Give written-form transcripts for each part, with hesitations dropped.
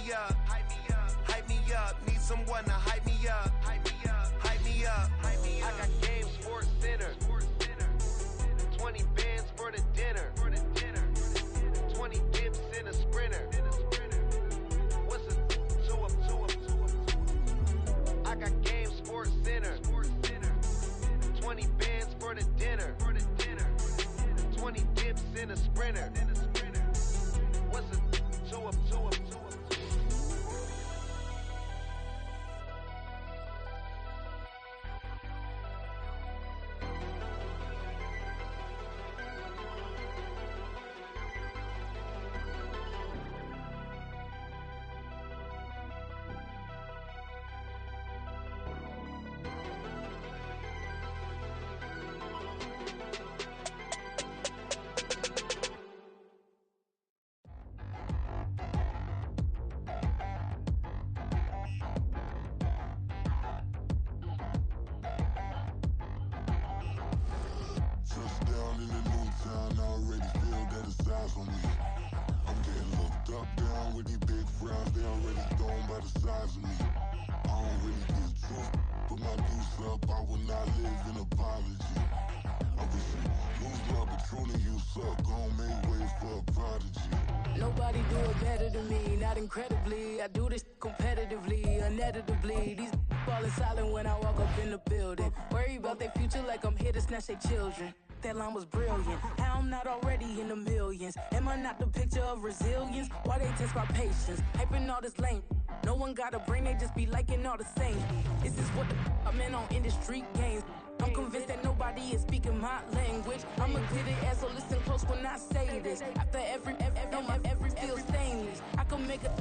me up, hype me up, hype me up. Need someone to hype me up, hype me up, hype me up, hype me up. I got Game Sports Center, 20 bands for the dinner, 20 dips in a sprinter. What's a 2 up, 2 up, 2 up? I got Game Sports Center, 20 bands for the dinner, 20 dips in a sprinter. What's a 2 up, 2 up, 2 up? Nobody do it better than me, not incredibly. I do this competitively, uneditably. These falling silent when I walk up in the building. Worry about their future like I'm here to snatch their children. That line was brilliant. How I'm not already in the millions? Am I not the picture of resilience? Why they test my patience? Hyping all this lame. No one got a brain, they just be liking all the same. This is what I'm in on industry games. I'm convinced that nobody is speaking my language. I'm a clear the air, so listen close when I say this. After every feel stainless, I can make a...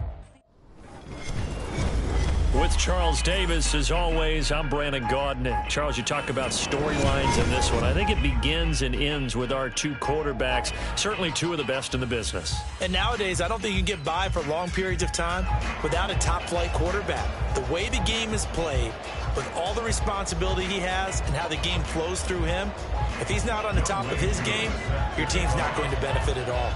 With Charles Davis, as always, I'm Brandon Gaudin. Charles, you talk about storylines in this one. I think it begins and ends with our two quarterbacks, certainly two of the best in the business. And nowadays, I don't think you can get by for long periods of time without a top-flight quarterback. The way the game is played, with all the responsibility he has and how the game flows through him, if he's not on the top of his game, your team's not going to benefit at all.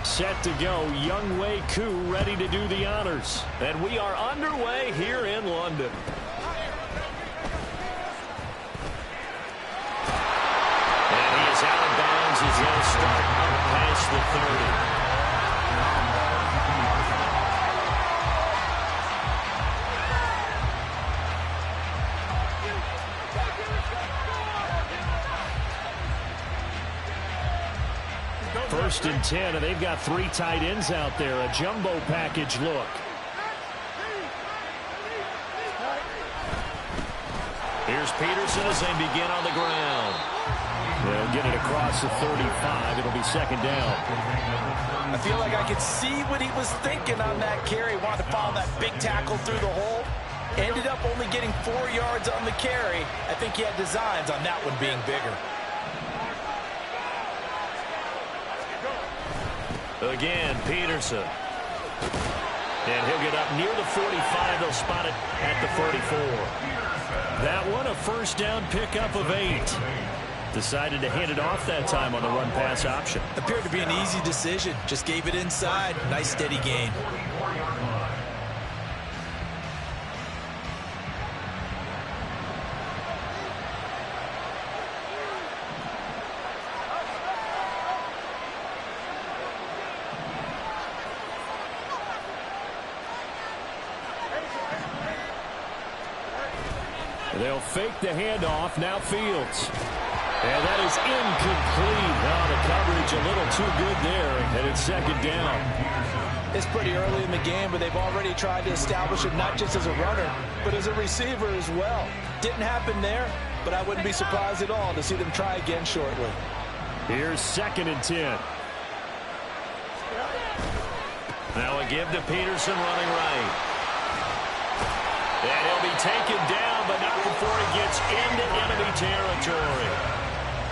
Set to go, Younghoe Koo ready to do the honors. And we are underway here in London. And he is out of bounds as they'll start up past the 30. First and 10, and they've got three tight ends out there. A jumbo package look. Here's Peterson as they begin on the ground. They'll get it across the 35. It'll be second down. I feel like I could see what he was thinking on that carry. Wanted to follow that big tackle through the hole. Ended up only getting 4 yards on the carry. I think he had designs on that one being bigger. Again, Peterson. And he'll get up near the 45. They'll spot it at the 34. That one, a first down pickup of 8. Decided to hand it off that time on the run-pass option. Appeared to be an easy decision. Just gave it inside. Nice, steady gain. They'll fake the handoff. Now Fields. And that is incomplete. Now the coverage a little too good there. And it's second down. It's pretty early in the game, but they've already tried to establish it not just as a runner, but as a receiver as well. Didn't happen there, but I wouldn't be surprised at all to see them try again shortly. Here's second and 10. Now a give to Peterson running right. And he'll be taken down, but not before he gets into enemy territory.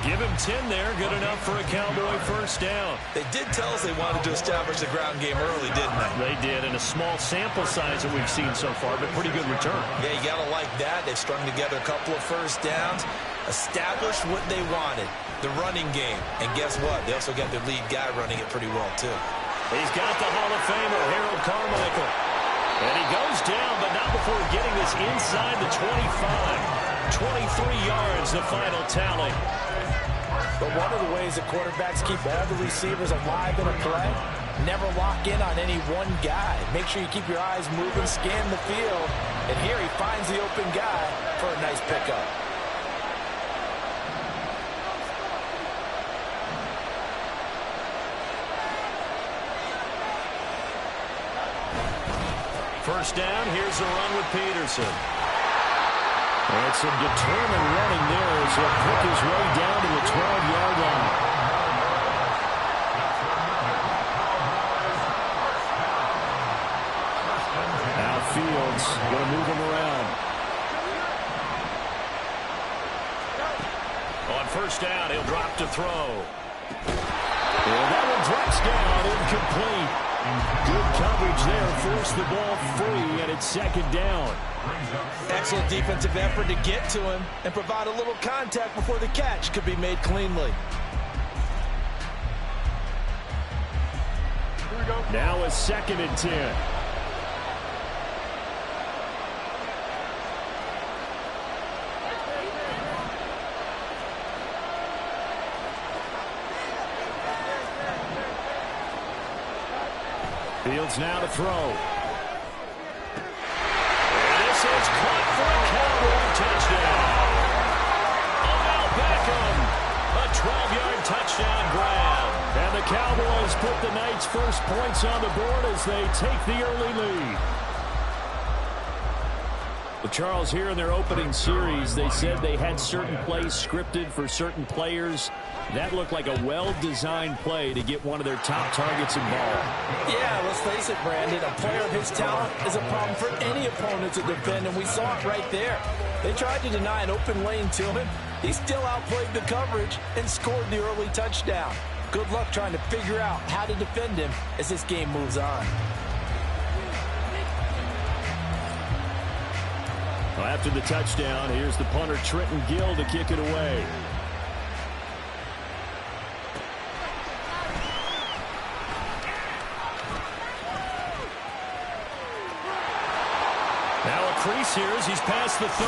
Give him 10 there. Good enough for a Cowboy first down. They did tell us they wanted to establish the ground game early, didn't they? They did, in a small sample size that we've seen so far, but pretty good return. Yeah, you got to like that. They've strung together a couple of first downs, established what they wanted, the running game. And guess what? They also got their lead guy running it pretty well, too. He's got the Hall of Famer, Harold Carmichael. And he goes down, but not before getting this inside the 25. 23 yards, the final tally. But one of the ways the quarterbacks keep all the receivers alive in a play, never lock in on any one guy. Make sure you keep your eyes moving, scan the field. And here he finds the open guy for a nice pickup. First down, here's a run with Peterson. And some determined running there as he'll pick his way down to the 12-yard line. Now Fields going to move him around. On first down, he'll drop to throw. And that one drops down, incomplete. Good coverage there, forced the ball free, and it's second down. Excellent defensive effort to get to him and provide a little contact before the catch could be made cleanly. Now a 2nd and 10. Fields now to throw. And this is caught for a Cowboy touchdown. Odell Beckham, a 12-yard touchdown grab. And the Cowboys put the night's first points on the board as they take the early lead. Well, Charles, here in their opening series, they said they had certain plays scripted for certain players. That looked like a well-designed play to get one of their top targets involved. Yeah, let's face it, Brandon. A player of his talent is a problem for any opponent to defend, and we saw it right there. They tried to deny an open lane to him. He still outplayed the coverage and scored the early touchdown. Good luck trying to figure out how to defend him as this game moves on. Well, after the touchdown, here's the punter Trenton Gill to kick it away. Now a crease here as he's past the 30.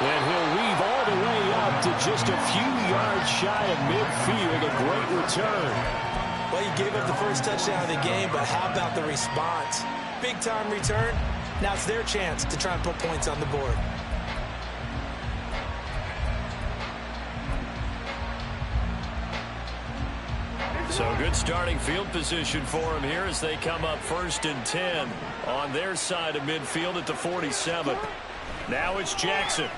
And he'll weave all the way up to just a few yards shy of midfield. A great return. Well, he gave up the first touchdown of the game, but how about the response? Big-time return. Now it's their chance to try and put points on the board. So good starting field position for him here as they come up 1st and 10 on their side of midfield at the 47. Now it's Jackson.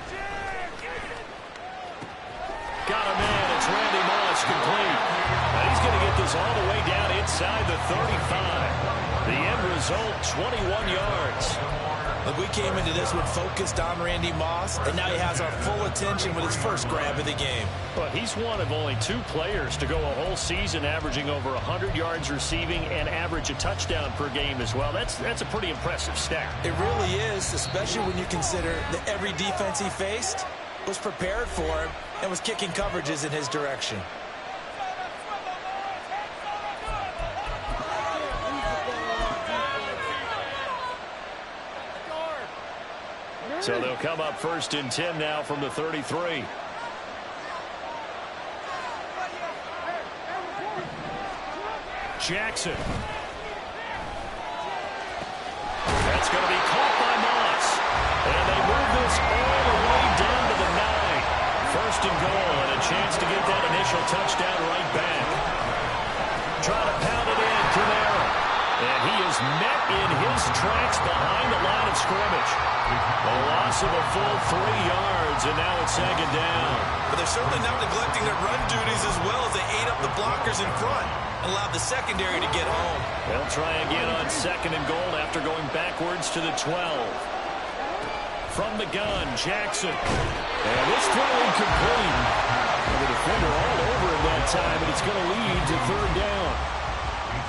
Got a man. It's Randy Moss complete. And he's going to get this all the way down inside the 35. The end result, 21 yards. Look, we came into this one focused on Randy Moss, and now he has our full attention with his first grab of the game. Well, he's one of only 2 players to go a whole season averaging over 100 yards receiving and average a touchdown per game as well. That's a pretty impressive stat. It really is, especially when you consider that every defense he faced was prepared for him and was kicking coverages in his direction. So they'll come up 1st and 10 now from the 33. Jackson. That's going to be caught by Moss. And they move this all the way down to the 9. 1st and goal and a chance to get that initial touchdown right back. Try to pound it in, Kamara. And he is met in his tracks behind the line of scrimmage. A loss of a full 3 yards, and now it's 2nd down. But they're certainly not neglecting their run duties as well as they ate up the blockers in front and allowed the secondary to get home. They'll try again on 2nd and goal after going backwards to the 12. From the gun, Jackson. And this throw incomplete. The defender all over him that time, and it's going to lead to third down.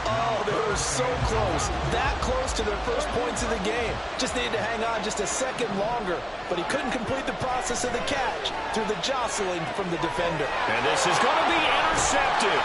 Oh, they were so close. That close to their first points of the game. Just needed to hang on just a second longer, but he couldn't complete the process of the catch through the jostling from the defender. And this is going to be intercepted.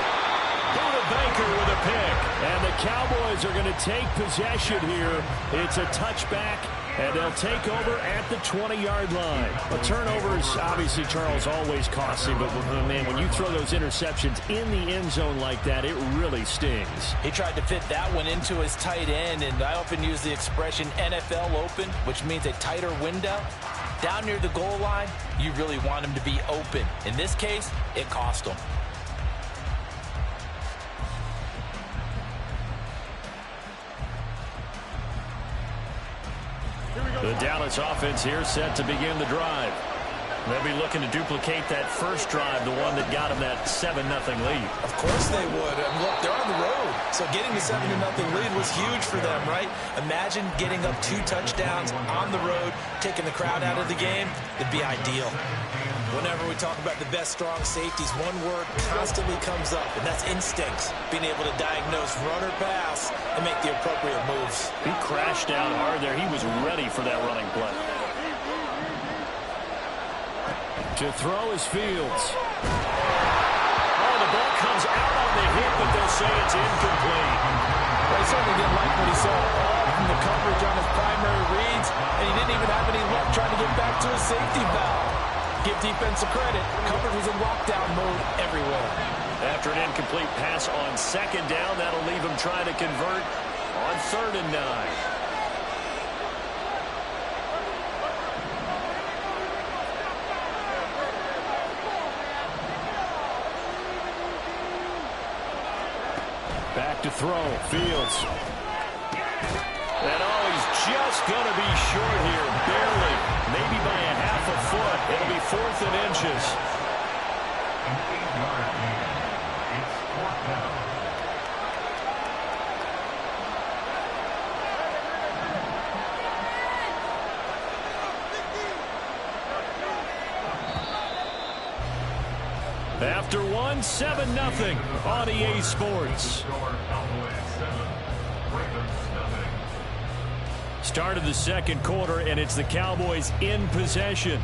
Buda Baker with a pick. And the Cowboys are going to take possession here. It's a touchback, and they'll take over at the 20-yard line. A turnover is obviously, Charles, always costly, but man, when you throw those interceptions in the end zone like that, it really stings. He tried to fit that one into his tight end, and I often use the expression NFL open, which means a tighter window. Down near the goal line, you really want him to be open. In this case, it cost him. The Dallas offense here set to begin the drive. They'll be looking to duplicate that first drive, the one that got them that 7-0 lead. Of course they would. And look, they're on the road. So getting the 7-0 lead was huge for them, right? Imagine getting up 2 touchdowns on the road, taking the crowd out of the game. It'd be ideal. Whenever we talk about the best strong safeties, one word constantly comes up, and that's instincts. Being able to diagnose run or pass and make the appropriate moves. He crashed down hard there. He was ready for that running play. To throw is Fields. Oh, the ball comes out on the hit, but they'll say it's incomplete. Well, he certainly didn't like what he saw from the coverage on his primary reads, and he didn't even have any luck trying to get back to his safety valve. Give defense a credit. Coverage was in lockdown mode everywhere. After an incomplete pass on second down, that'll leave him trying to convert on 3rd and 9. Back to throw. Fields. And oh, he's just going to be short here. Barely. Maybe by a half a foot. It'll be 4th and inches. After 1, 7-0 on EA Sports. Start of the second quarter, and it's the Cowboys in possession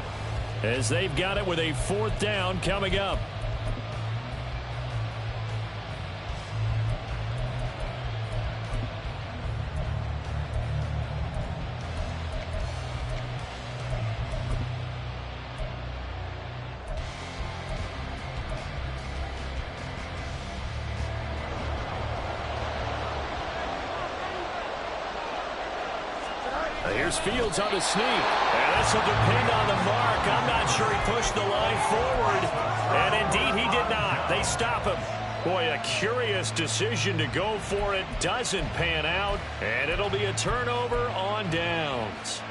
as they've got it with a 4th down coming up. Here's Fields on the sneak. And this will depend on the mark. I'm not sure he pushed the line forward. And indeed, he did not. They stop him. Boy, a curious decision to go for it. Doesn't pan out. And it'll be a turnover on downs.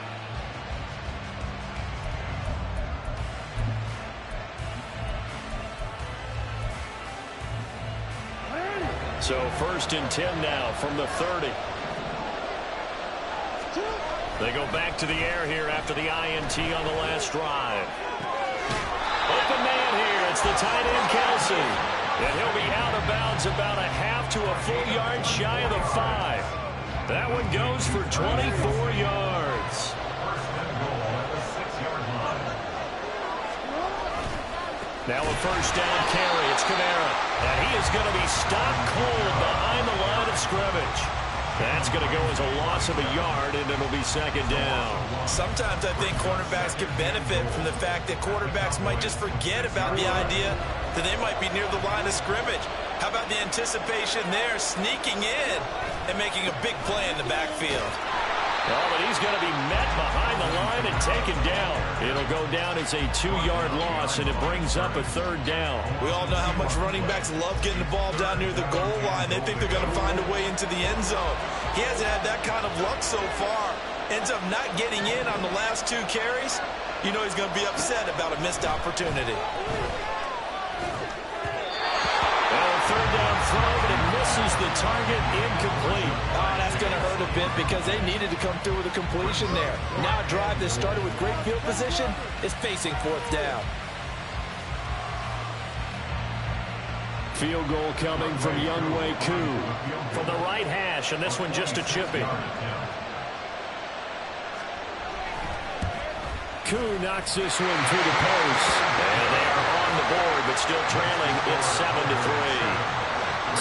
So 1st and 10 now from the 30. They go back to the air here after the INT on the last drive. Open man here. It's the tight end, Kelsey. And he'll be out of bounds about a half to a full yard shy of the 5. That one goes for 24 yards. Now a 1st down carry. It's Kamara. And he is going to be stopped cold behind the line of scrimmage. That's going to go as a loss of a yard, and it'll be 2nd down. Sometimes I think cornerbacks can benefit from the fact that quarterbacks might just forget about the idea that they might be near the line of scrimmage. How about the anticipation there, sneaking in and making a big play in the backfield? Oh, but he's going to be met behind the line and taken down. It'll go down as a 2-yard loss, and it brings up a 3rd down. We all know how much running backs love getting the ball down near the goal line. They think they're going to find a way into the end zone. He hasn't had that kind of luck so far. Ends up not getting in on the last 2 carries. You know he's going to be upset about a missed opportunity. Well, 3rd down throw, but it misses the target, incomplete. Oh, that's going to hurt a bit because they needed to come through with a completion there. Now a drive that started with great field position is facing 4th down. Field goal coming from Younghoe Koo from the right hash, and this one just a chippy. Koo knocks this one through the post. And they are on the board, but still trailing. It's 7-3.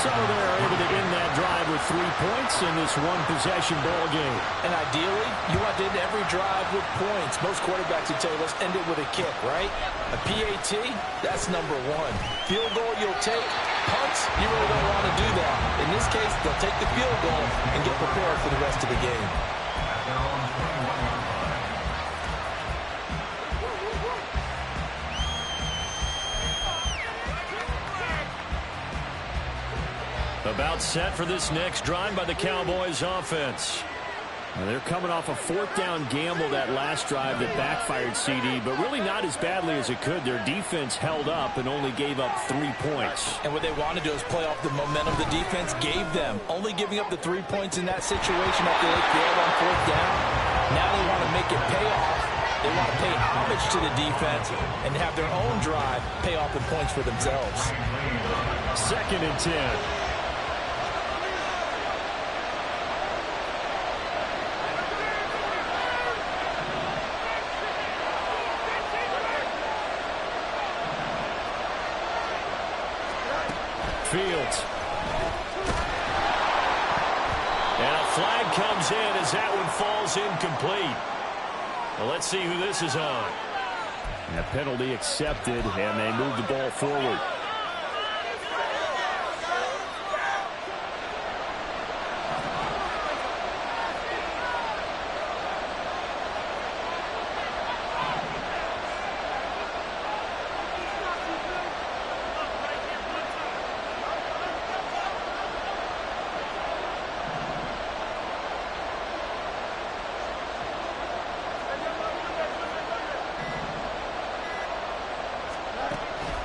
So they're able to end that drive with 3 points in this one-possession ball game. And ideally, you want to end every drive with points. Most quarterbacks would tell you, let's end it with a kick, right? A PAT, that's number one. Field goal you'll take. Punts, you really don't want to do that. In this case, they'll take the field goal and get prepared for the rest of the game. About set for this next drive by the Cowboys offense. And they're coming off a 4th down gamble that last drive that backfired CD, but really not as badly as it could. Their defense held up and only gave up 3 points. And what they want to do is play off the momentum the defense gave them. Only giving up the 3 points in that situation after they failed on 4th down. Now they want to make it pay off. They want to pay homage to the defense and have their own drive pay off the points for themselves. 2nd and 10. Fields. And a flag comes in as that one falls incomplete. Well, let's see who this is on. And a penalty accepted, and they move the ball forward.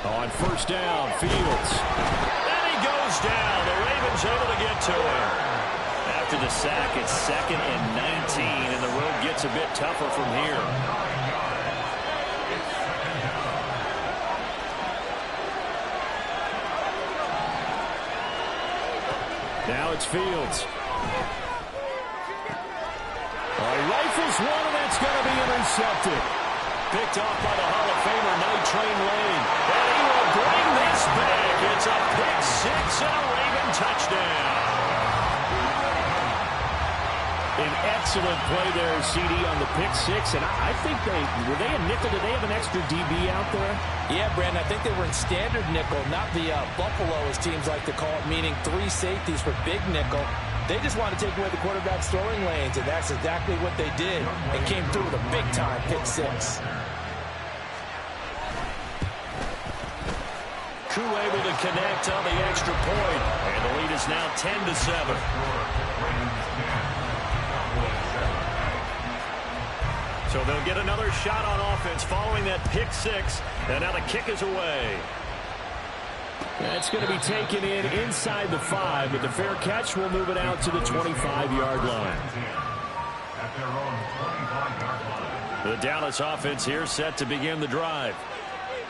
On 1st down, Fields. And he goes down. The Ravens able to get to him. After the sack, it's 2nd and 19, and the road gets a bit tougher from here. Now it's Fields. Rifles one, and that's going to be intercepted. Picked off by the Hall of Famer, Night Train Lane. And he will bring this back. It's a pick 6 and a Raven touchdown. An excellent play there, CD, on the pick 6. And I think were they a nickel? Did they have an extra DB out there? Yeah, Brandon, I think they were in standard nickel, not the Buffalo, as teams like to call it, meaning 3 safeties for big nickel. They just want to take away the quarterback's throwing lanes, and that's exactly what they did. And came through with a big-time pick 6. Koo able to connect on the extra point, and the lead is now 10-7. So they'll get another shot on offense following that pick 6, and now the kick is away. That's going to be taken in inside the 5, but the fair catch will move it out to the 25-yard line. The Dallas offense here set to begin the drive.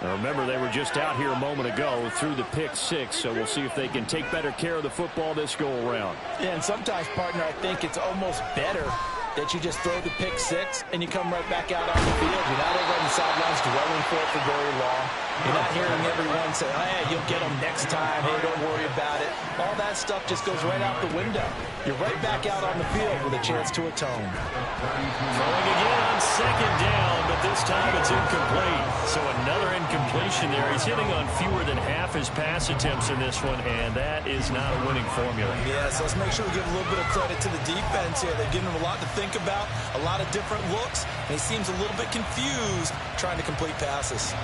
Now remember, they were just out here a moment ago through the pick 6, so we'll see if they can take better care of the football this go-around. Yeah, and sometimes, partner, I think it's almost better that you just throw the pick 6 and you come right back out on the field. You're not over on the sidelines dwelling for it for very long. You're not hearing everyone say, hey, you'll get them next time. Hey, don't worry about it. All that stuff just goes right out the window. You're right back out on the field with a chance to atone. Throwing again on 2nd down, but this time it's incomplete. So another incompletion there. He's hitting on fewer than half his pass attempts in this one, and that is not a winning formula. Yeah, so let's make sure we give a little bit of credit to the defense here. They've given him a lot to think about, a lot of different looks, and he seems a little bit confused trying to complete passes.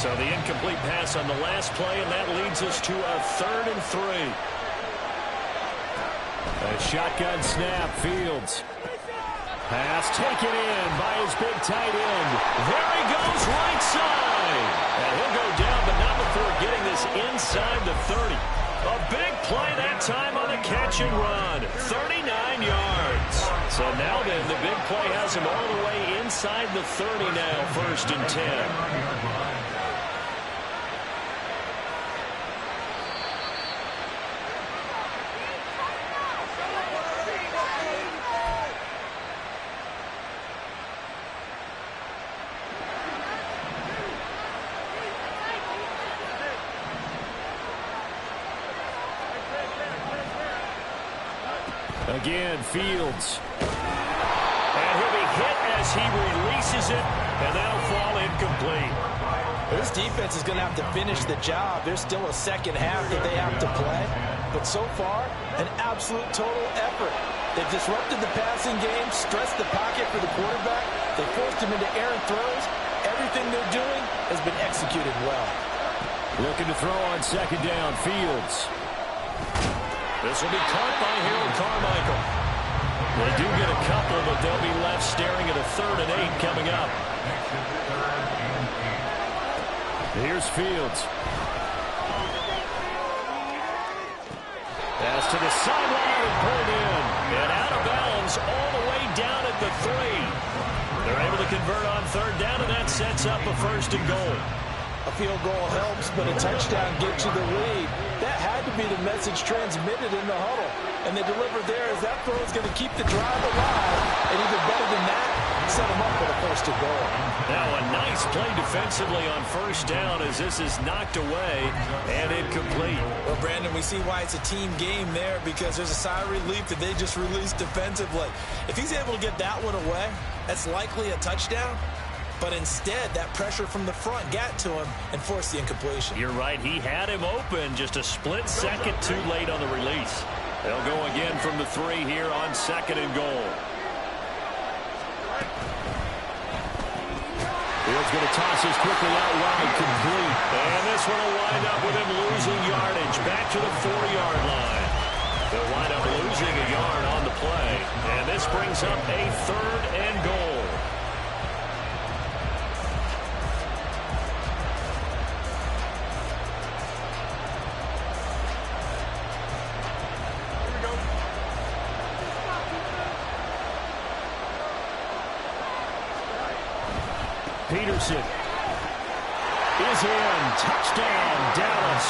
So the incomplete pass on the last play, and that leads us to a 3rd and 3. A shotgun snap, Fields. Pass taken in by his big tight end. There he goes, right side. And he'll go down, but not before getting this inside the 30. A big play that time on the catch and run. 39 yards. So now then, the big play has him all the way inside the 30 now, 1st and 10. Again, Fields. And he'll be hit as he releases it, and that'll fall incomplete. This defense is going to have to finish the job. There's still a second half that they have to play. But so far, an absolute total effort. They've disrupted the passing game, stressed the pocket for the quarterback. They forced him into errant throws. Everything they're doing has been executed well. Looking to throw on second down, Fields. This will be caught by Harold Carmichael. They do get a couple, but they'll be left staring at a 3rd and 8 coming up. Here's Fields. Pass to the sideline and pulled in. And out of bounds all the way down at the 3. They're able to convert on 3rd down, and that sets up a 1st and goal. A field goal helps, but a touchdown gets you the lead. That had to be the message transmitted in the huddle. And they delivered there as that throw is going to keep the drive alive. And even better than that, set them up with a 1st and goal. Now a nice play defensively on 1st down as this is knocked away and incomplete. Well, Brandon, we see why it's a team game there because there's a sigh of relief that they just released defensively. If he's able to get that one away, that's likely a touchdown. But instead, that pressure from the front got to him and forced the incompletion. You're right. He had him open just a split second too late on the release. They'll go again from the 3 here on 2nd and goal. Fields going to toss this quickly out wide, complete. And this one will wind up with him losing yardage back to the 4-yard line. They'll wind up losing a yard on the play. And this brings up a 3rd and goal. Peterson is in. Touchdown, Dallas.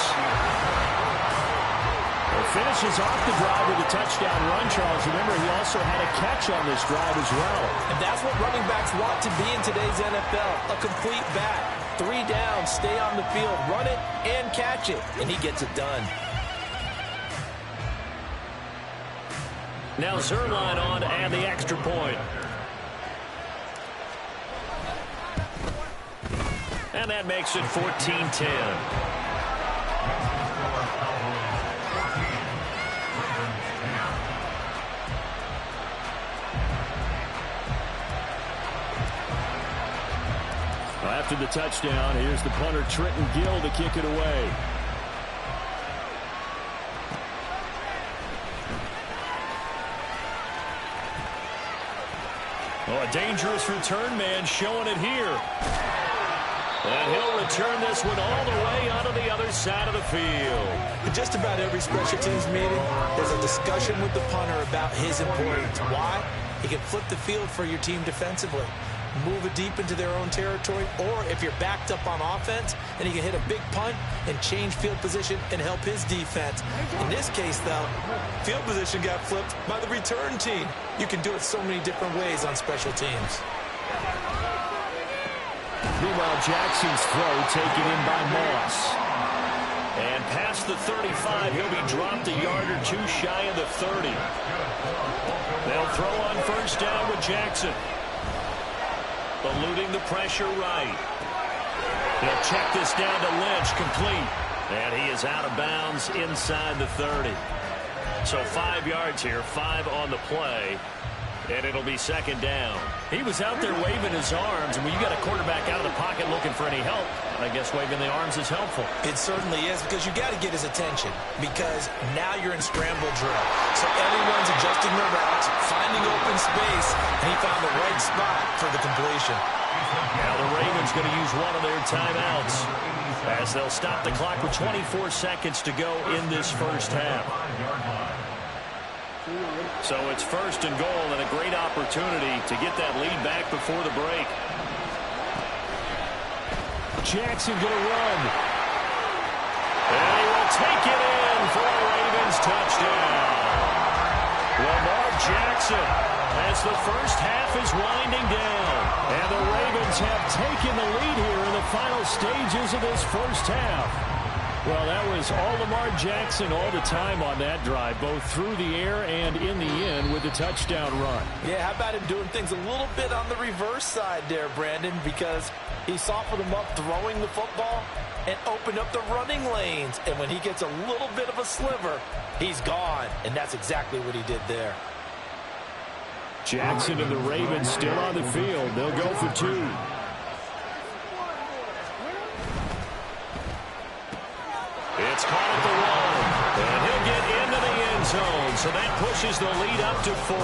Well, finishes off the drive with a touchdown run, Charles. Remember, he also had a catch on this drive as well. And that's what running backs want to be in today's NFL. A complete back. 3 down, stay on the field, run it, and catch it. And he gets it done. Now Zuerlein on and the extra point. And that makes it 14-10. After the touchdown, here's the punter Trenton Gill to kick it away. Oh, a dangerous return man showing it here. And he'll return this one all the way onto the other side of the field. In just about every special teams meeting, there's a discussion with the punter about his importance. Why? He can flip the field for your team defensively, move it deep into their own territory, or if you're backed up on offense, then he can hit a big punt and change field position and help his defense. In this case, though, field position got flipped by the return team. You can do it so many different ways on special teams. Meanwhile, Jackson's throw taken in by Moss. And past the 35, he'll be dropped a yard or 2 shy of the 30. They'll throw on 1st down with Jackson. Eluding the pressure right. He'll check this down to Lynch, complete. And he is out of bounds inside the 30. So 5 yards here, 5 on the play. And it'll be 2nd down. He was out there waving his arms, and when you got a quarterback out of the pocket looking for any help, I guess waving the arms is helpful. It certainly is, because you got to get his attention, because now you're in scramble drill. So everyone's adjusting their routes, finding open space, and he found the right spot for the completion. Now the Ravens going to use one of their timeouts as they'll stop the clock with 24 seconds to go in this first half. So it's 1st and goal and a great opportunity to get that lead back before the break. Jackson going to run. And he will take it in for a Ravens touchdown. Lamar Jackson as the first half is winding down. And the Ravens have taken the lead here in the final stages of this first half. Well, that was all Lamar Jackson all the time on that drive, both through the air and in the end with a touchdown run. Yeah, how about him doing things a little bit on the reverse side there, Brandon, because he softened him up throwing the football and opened up the running lanes. And when he gets a little bit of a sliver, he's gone. And that's exactly what he did there. Jackson and the Ravens still on the field. They'll go for 2. It's caught at the 1, and he'll get into the end zone, so that pushes the lead up to 4.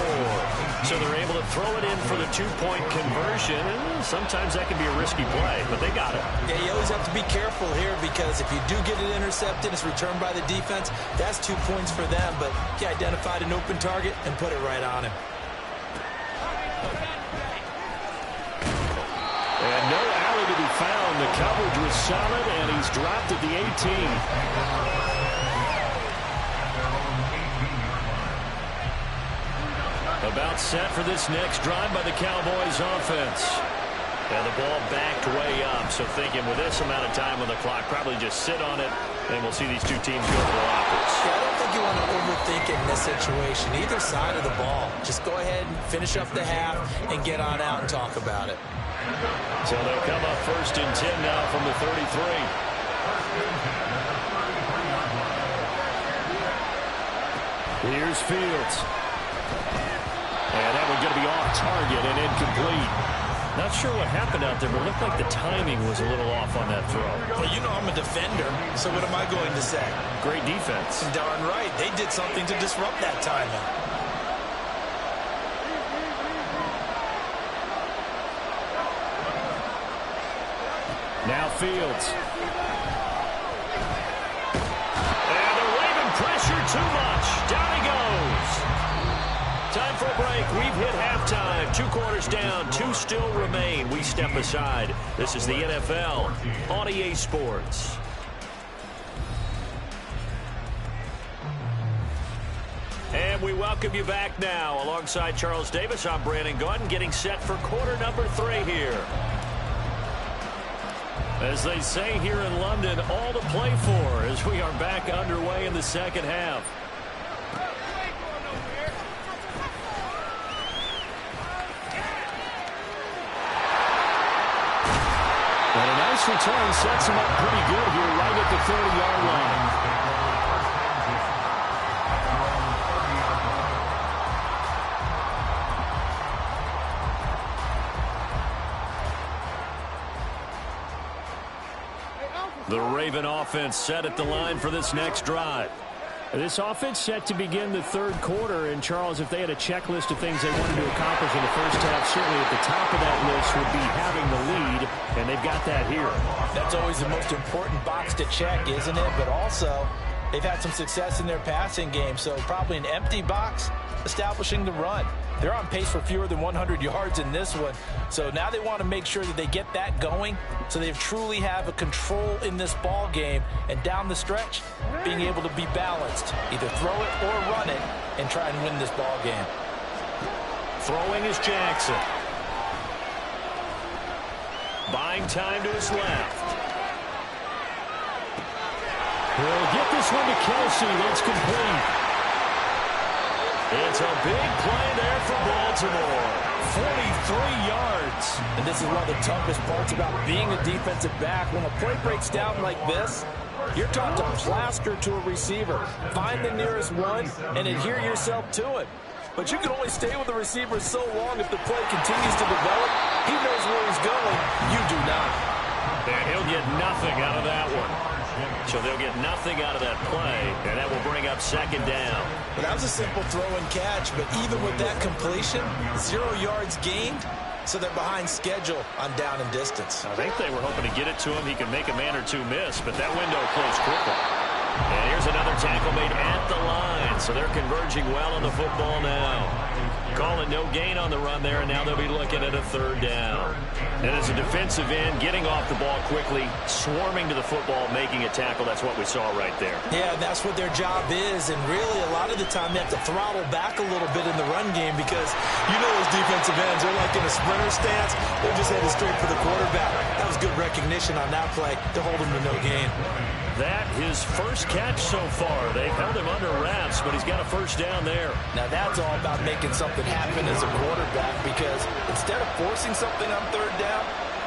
So they're able to throw it in for the 2-point conversion, and sometimes that can be a risky play, but they got it. Yeah, you always have to be careful here because if you do get it intercepted, it's returned by the defense, that's 2 points for them, but he identified an open target and put it right on him. And no alley to be found. The coverage was solid, and he's dropped at the 18. About set for this next drive by the Cowboys offense. And the ball backed way up, so thinking with this amount of time on the clock, probably just sit on it, and we'll see these two teams go for lockers. Yeah, I don't think you want to overthink it in this situation. Either side of the ball. Just go ahead and finish up the half and get on out and talk about it. So they'll come up 1st and 10 now from the 33. Here's Fields. And that one's going to be off target and incomplete. Not sure what happened out there, but it looked like the timing was a little off on that throw. Well, you know I'm a defender, so what am I going to say? Great defense. Darn right. They did something to disrupt that timing. Now Fields. And the Raven pressure too much. Down he goes. Time for a break. We've hit halftime. 2 quarters down. 2 still remain. We step aside. This is the NFL on EA Sports. And we welcome you back now. Alongside Charles Davis, I'm Brandon Gaudin, getting set for quarter number 3 here. As they say here in London, all to play for as we are back underway in the second half. And a nice return sets him up pretty good here right at the 30-yard line. The Raven offense set at the line for this next drive. This offense set to begin the 3rd quarter. And, Charles, if they had a checklist of things they wanted to accomplish in the first half, certainly at the top of that list would be having the lead, and they've got that here. That's always the most important box to check, isn't it? But also, they've had some success in their passing game, so probably an empty box establishing the run. They're on pace for fewer than 100 yards in this one. So now they want to make sure that they get that going so they truly have a control in this ball game. And down the stretch, being able to be balanced. Either throw it or run it and try and win this ball game. Throwing is Jackson. Buying time to his left. He'll get this one to Kelsey. That's complete. It's a big play there for Baltimore. 43 yards. And this is one of the toughest parts about being a defensive back. When a play breaks down like this, you're taught to plaster to a receiver. Find the nearest one and adhere yourself to it. But you can only stay with the receiver so long if the play continues to develop. He knows where he's going. You do not. And he'll get nothing out of that one. So they'll get nothing out of that play, and that will bring up 2nd down. Well, that was a simple throw and catch, but even with that completion, 0 yards gained, so they're behind schedule on down and distance. I think they were hoping to get it to him. He could make a man or two miss, but that window closed quickly. And here's another tackle made at the line, so they're converging well on the football now. Calling no gain on the run there, and now they'll be looking at a 3rd down. And as a defensive end, getting off the ball quickly, swarming to the football, making a tackle, that's what we saw right there. Yeah, and that's what their job is. And really, a lot of the time, they have to throttle back a little bit in the run game because you know those defensive ends, they're like in a sprinter stance. They're just headed straight for the quarterback. That was good recognition on that play to hold him to no gain. That his first catch so far. They've held him under wraps, but he's got a first down there. Now that's all about making something happen as a quarterback, because instead of forcing something on third down,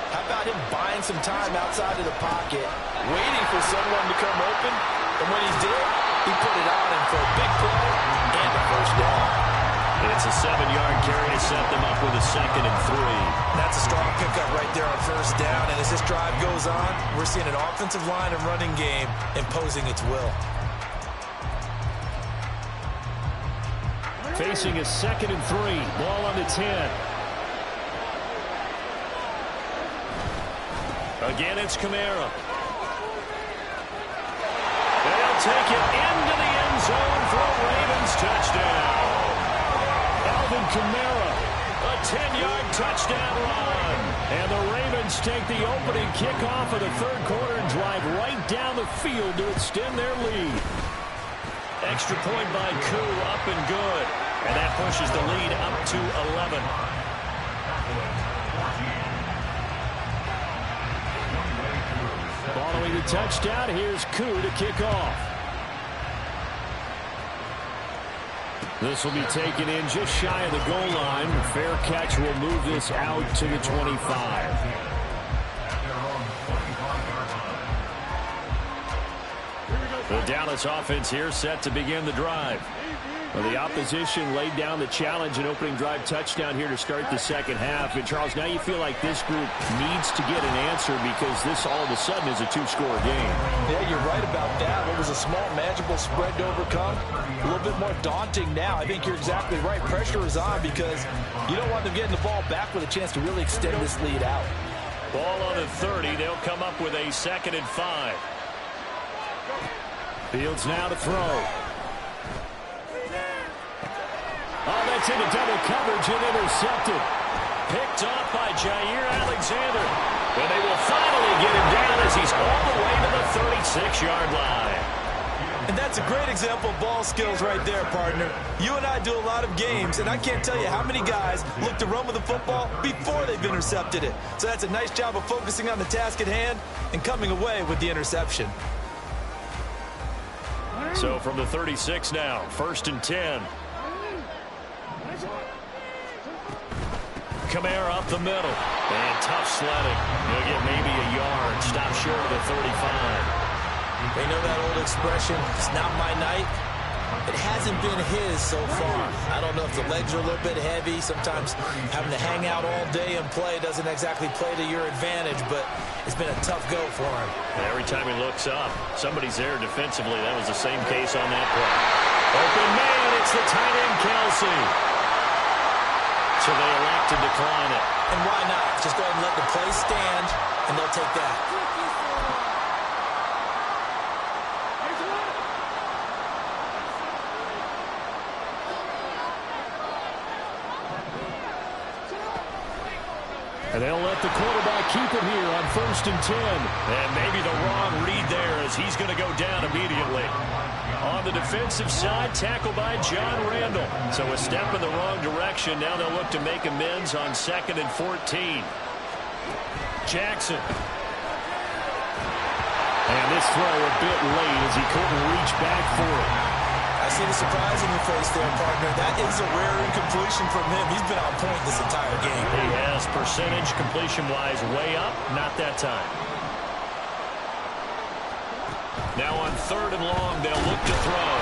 how about him buying some time outside of the pocket, waiting for someone to come open, and when he did, he put it on him for a big play and a first down. It's a 7-yard carry to set them up with a 2nd and 3. That's a strong pickup right there on first down. And as this drive goes on, we're seeing an offensive line and running game imposing its will. Facing a 2nd and 3. Ball on the 10. Again, it's Kamara. They'll take it into the end zone for a Ravens touchdown. Alvin Kamara, a 10-yard touchdown run. And the Ravens take the opening kickoff of the third quarter and drive right down the field to extend their lead. Extra point by Koo, up and good. And that pushes the lead up to 11. Following the touchdown, here's Koo to kick off. This will be taken in just shy of the goal line. The fair catch will move this out to the 25. The Dallas offense here set to begin the drive. Well, the opposition laid down the challenge and opening drive touchdown here to start the second half. And, Charles, now you feel like this group needs to get an answer because this all of a sudden is a 2-score game. Yeah, you're right about that. What was a small, manageable spread to overcome, a little bit more daunting now. I think you're exactly right. Pressure is on because you don't want them getting the ball back with a chance to really extend this lead out. Ball on the 30. They'll come up with a 2nd and 5. Fields now to throw. Oh, that's into double coverage and intercepted. Picked off by Jair Alexander. And they will finally get him down as he's all the way to the 36-yard line. And that's a great example of ball skills right there, partner. You and I do a lot of games, and I can't tell you how many guys look to run with the football before they've intercepted it. So that's a nice job of focusing on the task at hand and coming away with the interception. So from the 36 now, 1st and 10. Kamara up the middle. And tough sledding. He'll get maybe a yard. Stop short of the 35. They know that old expression, it's not my night. It hasn't been his so far. I don't know if the legs are a little bit heavy. Sometimes having to hang out all day and play doesn't exactly play to your advantage, but it's been a tough go for him. Every time he looks up, somebody's there defensively. That was the same case on that play. Open man, it's the tight end, Kelsey. So they elect to decline it. And why not? Just go ahead and let the play stand, and they'll take that. And they'll let the quarterback keep it here on 1st and 10. And maybe the wrong read there as he's going to go down immediately. On the defensive side, tackled by John Randall. So a step in the wrong direction. Now they'll look to make amends on 2nd and 14. Jackson. And this throw a bit late as he couldn't reach back for it. I see the surprise in your face there, partner. That is a rare incompletion from him. He's been on point this entire game. He has percentage completion-wise way up. Not that time. Now on 3rd and long, they'll look to throw.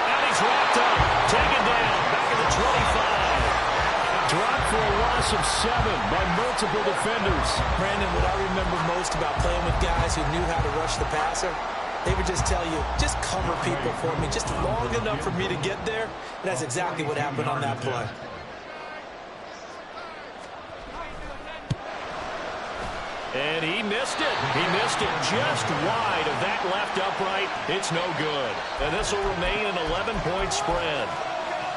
And he's wrapped up. Taken down. Back at the 25. Dropped for a loss of 7 by multiple defenders. Brandon, what I remember most about playing with guys who knew how to rush the passer, they would just tell you, just cover people for me, just long enough for me to get there. And that's exactly what happened on that play. And he missed it. He missed it just wide of that left upright. It's no good. And this will remain an 11-point spread.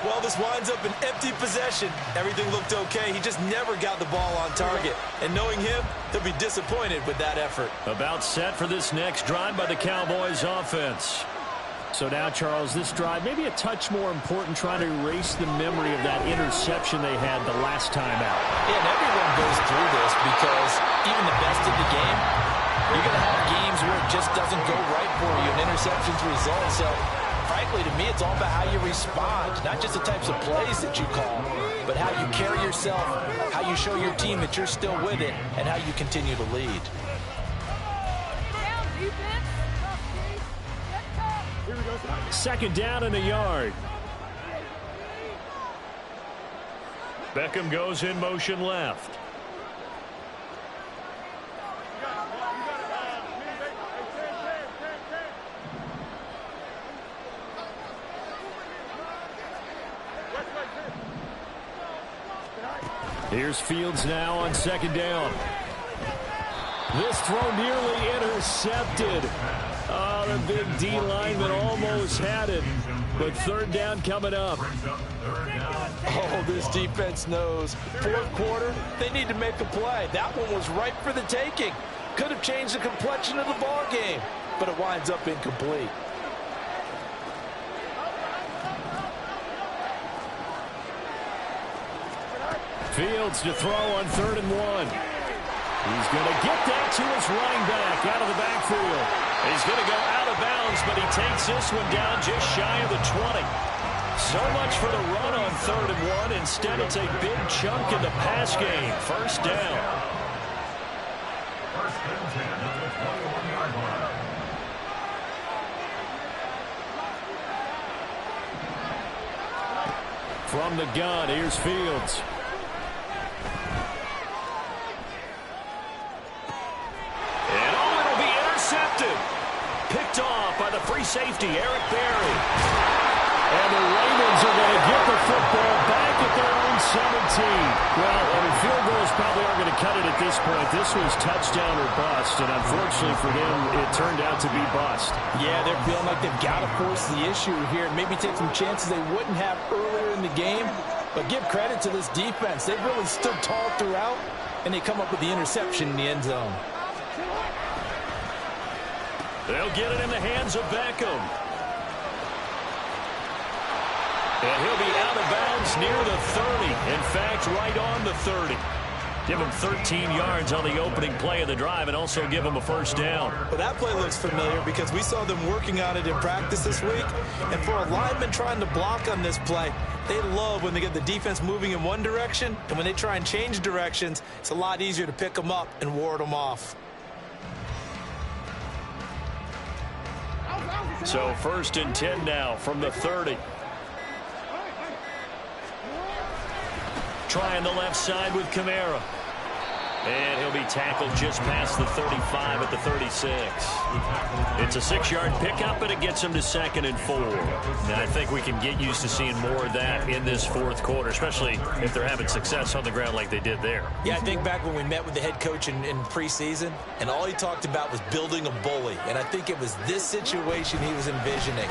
Well, this winds up an empty possession. Everything looked okay. He just never got the ball on target. And knowing him, he'll be disappointed with that effort. About set for this next drive by the Cowboys offense. So now, Charles, this drive maybe a touch more important, trying to erase the memory of that interception they had the last time out. Yeah, and everyone goes through this because even the best in the game, you're going to have games where it just doesn't go right for you, and interceptions result. So, frankly, to me, it's all about how you respond, not just the types of plays that you call, but how you carry yourself, how you show your team that you're still with it, and how you continue to lead. Second down in a yard. Beckham goes in motion left. Here's Fields now on second down. This throw nearly intercepted. Oh, the big D lineman almost had it. But third down coming up. Oh, this defense knows. Fourth quarter, they need to make a play. That one was ripe for the taking. Could have changed the complexion of the ball game, but it winds up incomplete. Fields to throw on 3rd and 1. He's going to get that to his running back out of the backfield. He's going to go out of bounds, but he takes this one down just shy of the 20. So much for the run on 3rd and 1. Instead, it's a big chunk in the pass game. First down. From the gun, here's Fields. Picked off by the free safety, Eric Berry. And the Ravens are going to get the football back at their own 17. Well, I mean, field goals probably aren't going to cut it at this point. This was touchdown or bust, and unfortunately for them, it turned out to be bust. Yeah, they're feeling like they've got to force the issue here and maybe take some chances they wouldn't have earlier in the game. But give credit to this defense. They've really stood tall throughout, and they come up with the interception in the end zone. They'll get it in the hands of Beckham. And he'll be out of bounds near the 30. In fact, right on the 30. Give him 13 yards on the opening play of the drive and also give him a first down. Well, that play looks familiar because we saw them working on it in practice this week. And for a lineman trying to block on this play, they love when they get the defense moving in one direction. And when they try and change directions, it's a lot easier to pick them up and ward them off. So 1st and 10 now from the 30. Trying the left side with Kamara. And he'll be tackled just past the 35 at the 36. It's a 6-yard pickup, and it gets him to 2nd and 4. And I think we can get used to seeing more of that in this fourth quarter, especially if they're having success on the ground like they did there. Yeah, I think back when we met with the head coach in preseason, and all he talked about was building a bully. And I think it was this situation he was envisioning.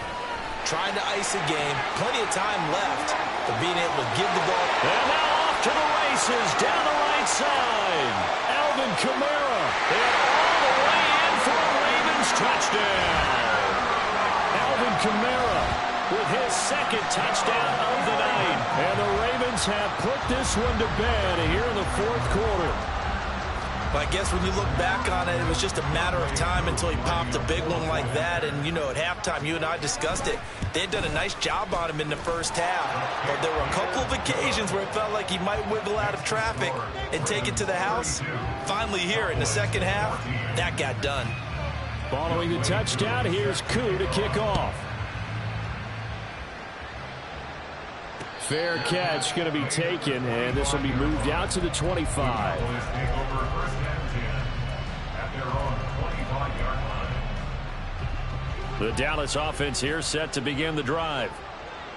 Trying to ice a game, plenty of time left, but being able to give the ball. And now off to the races, down the right side. Alvin Kamara. And all the way in for a Ravens touchdown. Alvin Kamara with his 2nd touchdown of the night. And the Ravens have put this one to bed here in the fourth quarter. But I guess when you look back on it, it was just a matter of time until he popped a big one like that. And, you know, at halftime, you and I discussed it. They had done a nice job on him in the first half. But there were a couple of occasions where it felt like he might wiggle out of traffic and take it to the house. Finally here in the second half, that got done. Following the touchdown, here's Koo to kick off. Fair catch going to be taken, and this will be moved out to the 25. The Dallas offense here set to begin the drive.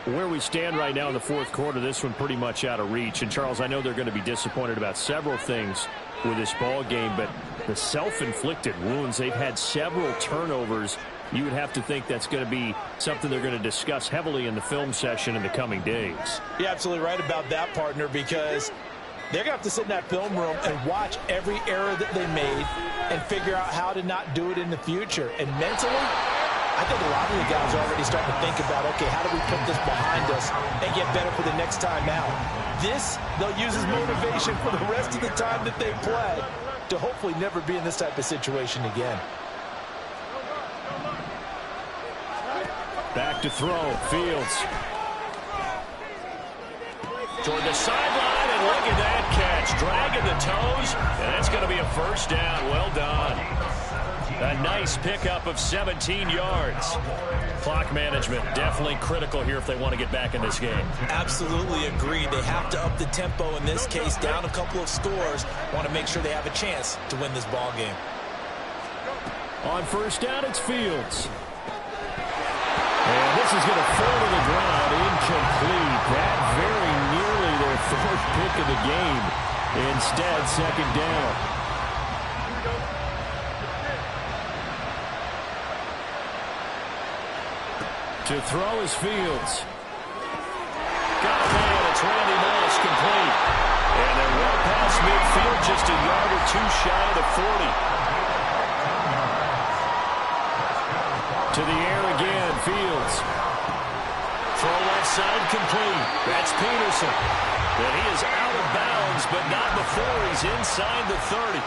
Where we stand right now in the fourth quarter, this one pretty much out of reach. And, Charles, I know they're going to be disappointed about several things with this ball game, but the self-inflicted wounds, they've had several turnovers you would have to think that's going to be something they're going to discuss heavily in the film session in the coming days. You're absolutely right about that, partner, because they're going to have to sit in that film room and watch every error that they made and figure out how to not do it in the future. And mentally, I think a lot of the guys are already starting to think about, okay, how do we put this behind us and get better for the next time out? This, they'll use as motivation for the rest of the time that they play to hopefully never be in this type of situation again. Back to throw, Fields. Toward the sideline, and look at that catch. Dragging the toes, and that's going to be a first down. Well done. A nice pickup of 17 yards. Clock management definitely critical here if they want to get back in this game. Absolutely agreed. They have to up the tempo in this case, down a couple of scores. Want to make sure they have a chance to win this ball game. On first down, it's Fields. And this is going to fall to the ground, incomplete. That very nearly their fourth pick of the game. Instead, second down. To throw is Fields. Got a man, it's Randy Moss, complete. And they're well past midfield, just a yard or two shy of the 40. To the air again, Fields. Throw left side, complete. That's Peterson. And he is out of bounds, but not before he's inside the 30.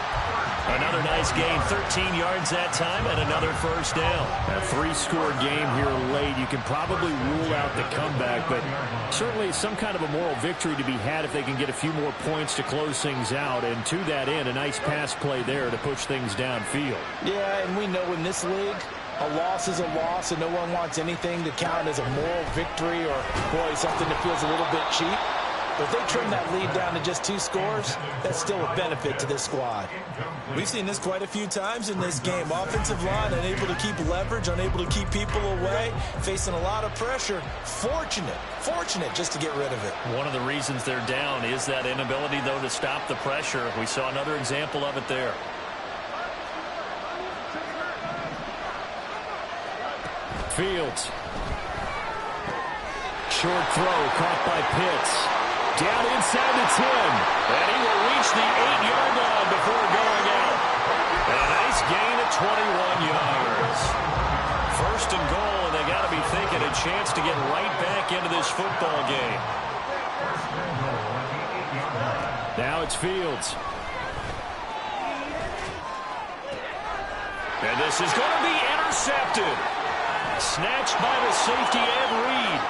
Another nice gain, 13 yards that time, and another first down. A three-score game here late. You can probably rule out the comeback, but certainly some kind of a moral victory to be had if they can get a few more points to close things out. And to that end, a nice pass play there to push things downfield. Yeah, and we know in this league, a loss is a loss, and no one wants anything to count as a moral victory or, boy, something that feels a little bit cheap. But if they trim that lead down to just 2 scores, that's still a benefit to this squad. We've seen this quite a few times in this game. Offensive line unable to keep leverage, unable to keep people away, facing a lot of pressure. Fortunate just to get rid of it. One of the reasons they're down is that inability, though, to stop the pressure. We saw another example of it there. Fields. Short throw caught by Pitts. Down inside the 10. And he will reach the 8-yard line before going out. And a nice gain of 21 yards. First and goal, and they got to be thinking a chance to get right back into this football game. Now it's Fields. And this is going to be intercepted. Snatched by the safety Ed Reed.